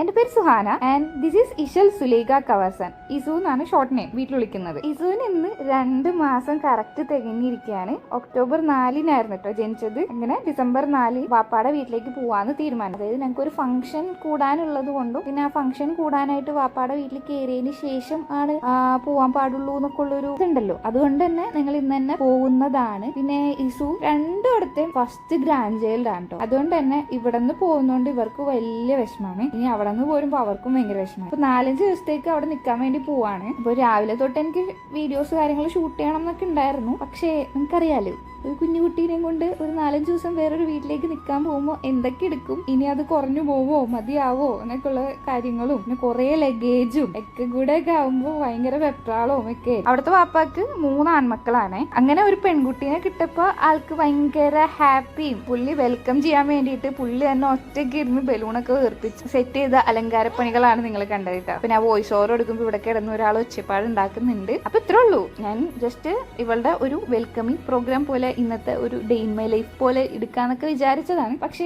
എന്റെ പേര് Suhana and this is Ishal Sulaikha Kavasan. Isu എന്നാണ് ഷോർട്ട് നെയിം വീട്ടിൽ വിളിക്കുന്നത്. ഇസുവിന് ഇന്ന് 2 മാസം കറക്റ്റ് തികഞ്ഞിരിക്കുകയാണ്. ഒക്ടോബർ 4-നായിരുന്നു കേട്ടോ ജനിച്ചത്. അങ്ങനെ ഡിസംബർ 4 വാപ്പാടെ വീട്ടിലേക്ക് പോവാന്ന് തീരുമാനം. അതായത് ഞങ്ങൾക്ക് ഒരു ഫംഗ്ഷൻ കൂടാനുള്ളത് കൊണ്ടും പിന്നെ ആ ഫംഗ്ഷൻ കൂടാനായിട്ട് വാപ്പാടെ വീട്ടിൽ കയറിയതിന് ശേഷം ആണ് പോവാൻ പാടുള്ളൂ എന്നൊക്കെ ഉള്ളൊരു ഇതുണ്ടല്ലോ. അതുകൊണ്ട് തന്നെ നിങ്ങൾ ഇന്ന് തന്നെ പോകുന്നതാണ്. പിന്നെ ഇസു രണ്ടിടത്തെയും ഫസ്റ്റ് ഗ്രാൻഡ് ചൈൽഡ് ആണ് കേട്ടോ. അതുകൊണ്ട് തന്നെ ഇവിടെ നിന്ന് പോകുന്നോണ്ട് ഇവർക്ക് വലിയ വിഷമമാണ്. ഇനി അവിടെ നിന്ന് പോരുമ്പോ അവർക്കും ഭയങ്കര വിഷമമാണ്. അപ്പൊ 4-5 ദിവസത്തേക്ക് അവിടെ നിൽക്കാൻ വേണ്ടി പോവാണ്. അപ്പൊ രാവിലെ തൊട്ട് എനിക്ക് വീഡിയോസ് കാര്യങ്ങൾ ഷൂട്ട് ചെയ്യണം എന്നൊക്കെ ഉണ്ടായിരുന്നു. പക്ഷേ നിങ്ങൾക്കറിയാലോ, ഒരു കുഞ്ഞുകുട്ടീനെയും കൊണ്ട് ഒരു 4-5 ദിവസം വേറൊരു വീട്ടിലേക്ക് നിൽക്കാൻ പോകുമ്പോൾ എന്തൊക്കെ എടുക്കും, ഇനി അത് കുറഞ്ഞു പോവോ മതിയാവോ എന്നൊക്കെയുള്ള കാര്യങ്ങളും പിന്നെ കുറെ ലഗേജും ഒക്കെ കൂടെ ഒക്കെ ആവുമ്പോൾ ഭയങ്കര വെപ്രാളവും ഒക്കെ. അവിടുത്തെ വാപ്പാക്ക് 3 ആൺമക്കളാണ്. അങ്ങനെ ഒരു പെൺകുട്ടീനെ കിട്ടപ്പോ ആൾക്ക് ഭയങ്കര ഹാപ്പിയും. പുള്ളി വെൽക്കം ചെയ്യാൻ വേണ്ടിയിട്ട് പുള്ളി തന്നെ ഒറ്റയ്ക്ക് ഇരുന്ന് ബലൂണൊക്കെ വീർപ്പിച്ച് സെറ്റ് ചെയ്ത അലങ്കാരപ്പണികളാണ് നിങ്ങൾ കണ്ടത് കേട്ടോ. പിന്നെ വോയിസ് ഓവർ എടുക്കുമ്പോൾ ഇവിടെ കിടന്ന് ഒരാൾ ഒച്ചപ്പാട് ഉണ്ടാക്കുന്നുണ്ട്. അപ്പൊ ഇത്രേ ഉള്ളൂ. ഞാൻ ജസ്റ്റ് ഇവളുടെ ഒരു വെൽക്കമിങ് പ്രോഗ്രാം പോലെ ഇന്നത്തെ ഒരു ഡേ ഇൻ മൈ ലൈഫ് പോലെ എടുക്കാന്നൊക്കെ വിചാരിച്ചതാണ്. പക്ഷേ